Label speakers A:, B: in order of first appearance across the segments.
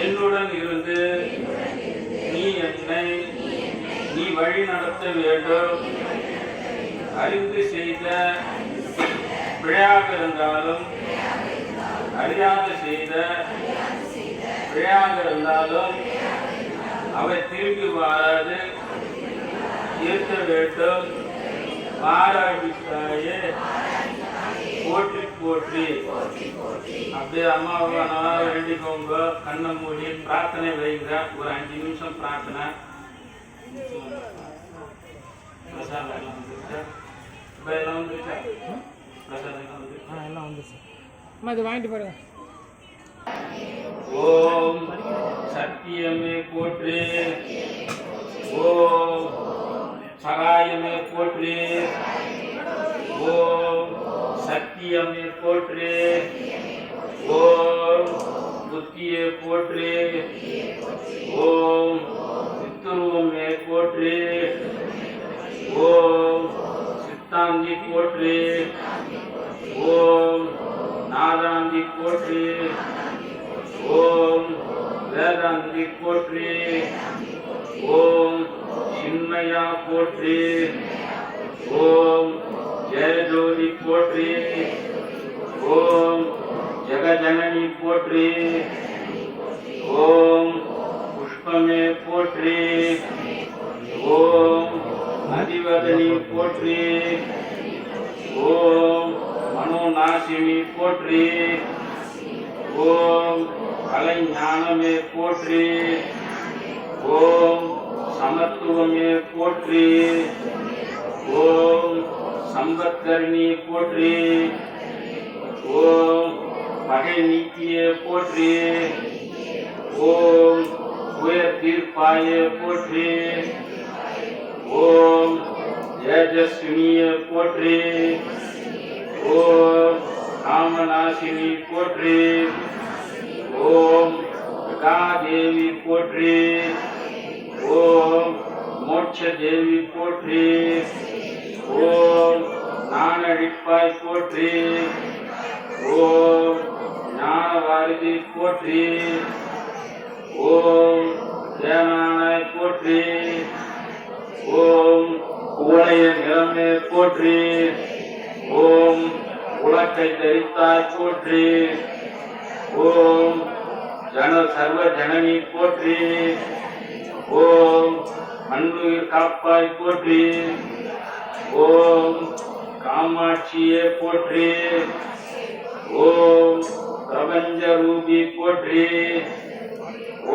A: என்னுடன் இருந்து நீ என்னை நீ வழி நடத்த வேண்டும். அறிந்து செய்த பிழையாக இருந்தாலும் அறியாது செய்த பிழையாக இருந்தாலும் அவை திரும்பி வராது இருக்க வேண்டும். மாறாவிட்டாயே போற்றி போற்றி. அப்படியே அம்மாவை நல்லா வேண்டிக்கோங்க. கண்ணை மூடி பிரார்த்தனை வைங்க. ஒரு 5 நிமிஷம் பிரார்த்தனை. பிரசாதம் எல்லாம் வந்துருச்சா? எல்லாம் வந்துருச்சா? பிரசாதம் எல்லாம் வந்துருச்சா?
B: எல்லாம் வந்துருச்சு. அம்மா இது வாங்கிட்டு போயிடுங்க.
A: ஓம் சத்தியமே போற்றி. ஓம் சகாயமே போற்றி. ஓம் சத்தியமே போற்றி. ஓம் புத்தியே போற்றி. ஓம் சித்துருவமே போற்றி. ஓம் சித்தாந்தி போற்றி. ஓம் நாதாந்தி போற்றி. ஓம் வேதாந்தி போற்றி. ஓம் சின்மயா போற்றி. ஓம் ஜெயஜோதி போற்றி. ஓம் ஜெகஜனனி போற்றி. ஓம் புஷ்பமே போற்றி. ஓம் அதிவதனி போற்றி. ஓம் மனோநாசினி போற்றி. ஓம் கலை ஞானமே போற்றி. ஓம் சமத்துவமே போற்றி. ஓம் சம்பத்கரணி போற்றி. ஓம் பகை நீக்கியே போற்றி. ஓம் உயர் தீர்ப்பாயே போற்றி. ஓம் தேஜஸ்வினியே போற்றி. ஓம் காமநாசினி போற்றி. ஓம் கதாதேவி போற்றி. ஓம் மோட்ச தேவி போற்றி. ஓம் நானழிப்பாய் போற்றி. ஓம் ஞானவாரிதி போற்றி. ஓம் தேனானாய் போற்றி. ஓம் குவளைய நிறமே போற்றி. ஓம் உலக்கை தரித்தாய் போற்றி. ஓம் சர்வ ஜனனி போற்றி. ஓம் அன்புயிர் காப்பாய் போற்றி. ஓம் காமாட்சியே போற்றி. ஓம் பிரபஞ்ச ரூபி போற்றி.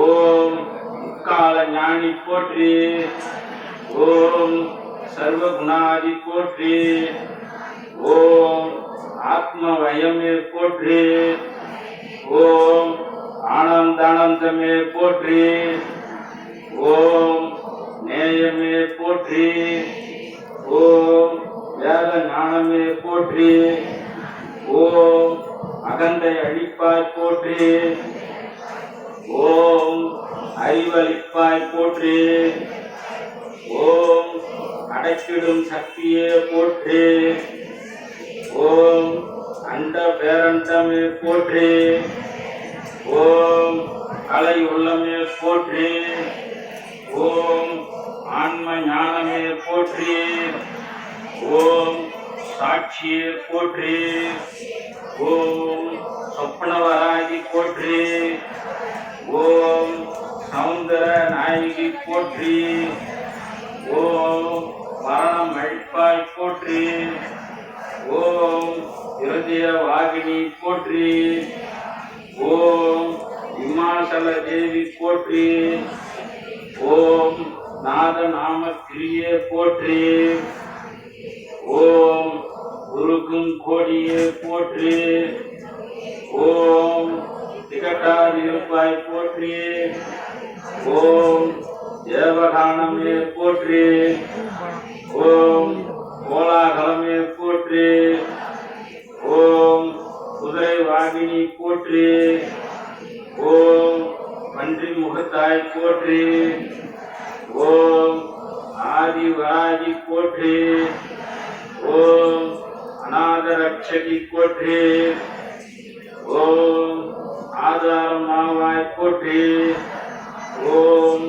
A: ஓம் முக்கால ஞானி போற்றி. ஓம் சர்வகுணாதி போற்றி. ஓம் ஆத்மவயமே போற்றி. ஓம் ஆனந்தானந்தமே போற்றி. ஓம் நேயமே போற்றி. ஓம் வேத ஞானமே போற்றி. ஓம் அகந்தை அழிப்பாய் போற்றி. ஓம் அறிவளிப்பாய் போற்றி. ஓம் அடைக்கிடும் சக்தியே போற்றி. ஓம் அண்ட பேரண்டமே போற்றி. ஓம் கலை உள்ளமே போற்றி. ஓம் ஆன்ம ஞானமே போற்றி. ஓம் சாட்சியே போற்றி. ஓம் சொப்பனவராகி போற்றி. ஓம் சௌந்தர நாயகி போற்றி. ஓம் மரணம் அழிப்பாய் போற்றி. ஓம் இருதய வாகினி போற்றி. ஓம் இமாசல தேவி போற்றி. ஓம் நாத நாம கிரியே போற்றி. ஓம் குருக்கும் கோடியே போற்றி. ஓம் திகட்டார் இருப்பாய் போற்றி. ஓம் தேவகானமே போற்றி. ஓம் கோலாகலமே போற்றி. ஓம் குதிரை வாகினி போற்றி. ஓம் பன்றி முகத்தாய் போற்றி. ஓம் ஆதி வராகி போற்றி. ஓம் அநாத ரட்சகி போற்றி. ஓம் ஆதாரமாவாய் போற்றி. ஓம்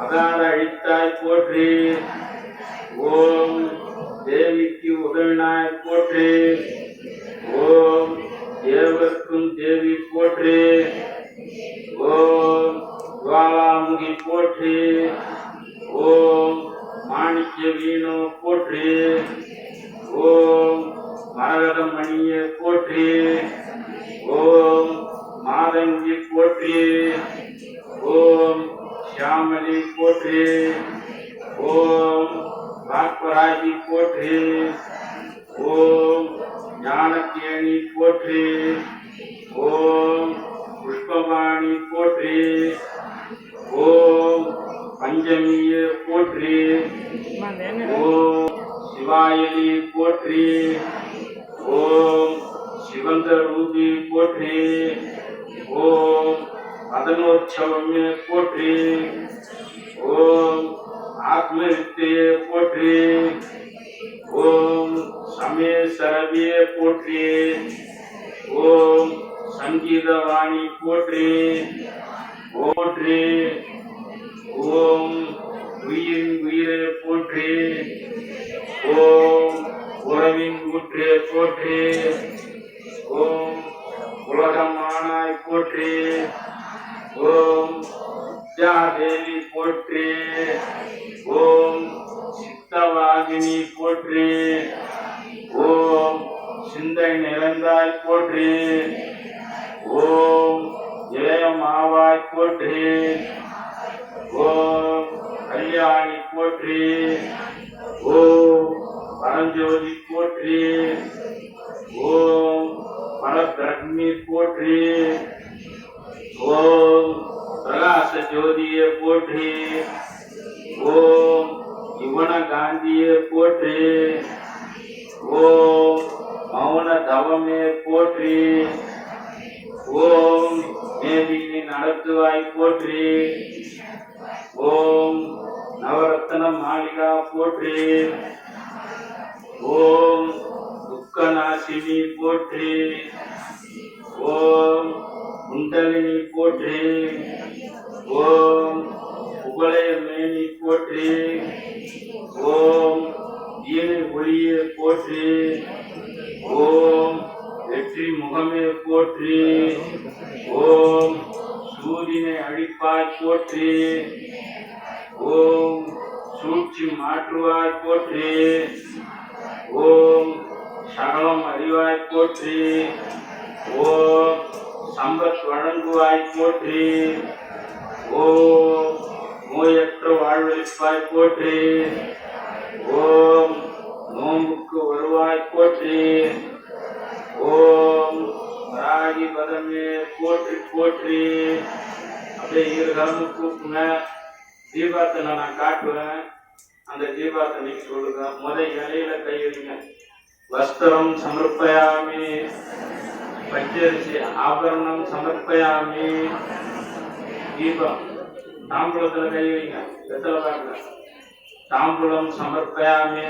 A: அகார அழித்தாய் போற்றி. ஓம் தேவிக்கு உதவினாய் போற்றி. ஓம் தேவர்க்கும் தேவி போற்றி. ஓம் ஜுவாலாமுகி போற்றி. ஓம் மாணிக்க வீணு போற்றி. ஓம் மரகதமணிய போற்றி. ஓம் மாதங்கி போற்றி. ஓம் ஷியாமலி போற்றி. ஓம் பாக்வராகி போற்றி. ஓம் ஞானக்கேணி போற்றி. ஓம் புஷ்பவாணி போற்றி. ஓம் பஞ்சமிய போற்றி. ஓம் சிவாயலி போற்றி. ஓம் சிவந்த ரூபி போற்றி. ஓம் அதனோற்சவமே போற்றி. ஓம் ஆத்மவித்தையே போற்றி. ஓம் சமேசரவியே போற்றி. ஓம் சங்கீதவாணி போற்றி. போற்றி. ஓம் உயிரின் உயிரே போற்றி. ஓம் உறவின் ஊற்றே போற்றி. ஓம் உலகமானாய் போற்றி. ஓம் வித்யாதேவி போற்றி. ஓம் சித்தவாகினி போற்றி. ஓம் சிந்தை நிறைந்தாய் போற்றி. ஓம் இளையமாவாய் போற்றி. ஓம் கல்யாணி போற்றி. ஓம் பரஞ்சோதி போற்றி. ஓம் பரபிரம்மி போற்றி. ஓம் பிரகாச ஜோதியே போற்றி. ஓம் யுவன காந்தியே போற்றி. ஓம் மௌன தவமே போற்றி. ஓம் மேதினி நடத்துவாய் போற்றி. ஓம் நவரத்ன மாளிகா போற்றி. ஓம் துக்கநாசினி போற்றி. ஓம் குண்டலினி போற்றி. ஓம் உபலயமேனி போற்றி. ஓம் ஈனை ஒளியே போற்றி. ஓம் வெற்றி முகமே போற்றி. ஓம் சூரியனை அழிப்பாய் போற்றி. ஓம் சூழ்ச்சி மாற்றுவாய் போற்றி. ஓம் சகலம் அறிவாய் போற்றி. ஓம் சம்பத் வழங்குவாய் போற்றி. ஓம் நோயற்ற வாழ்வழிப்பாய் போற்றி. ஓம் நோம்புக்கு வருவாய் போற்றி. ஓம் ராகி பதமே போற்றி போற்றி. அப்படியே இருகாலmu கூப்புங்க. தீபார்த்தனை நான் காட்டுவேன். அந்த தீபார்த்தனை சொல்லுங்க. இலையில கை வைங்க. வஸ்திரம் சமர்ப்பயாமி. பச்சரிசி ஆபரணம் சமர்ப்பயாமி. தீபம் தாம்பூலத்துல கை வைங்க. வெத்தலை பாருங்க. தாம்பூலம் சமர்ப்பயாமி.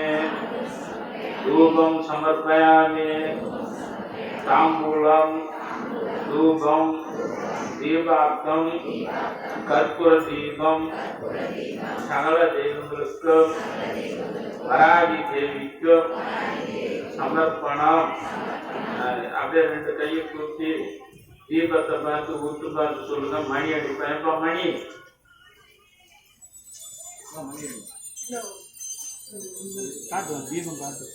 A: தூபம் சமர்ப்பயாமி. தாம்பூலம் தூபம் தீபார்த்தம் கற்பூர தீபம் சகல தெய்வங்களுக்கும் வராகி தேவிக்கும் சமர்ப்பணம். அப்படியே ரெண்டு கையை கூப்பி தீபத்தை பார்த்து ஊத்து பார்த்து சொல்லுங்க. மணி அடிப்பேன். எப்ப மணி
B: காட்டுவோம். தீபம் காட்டு.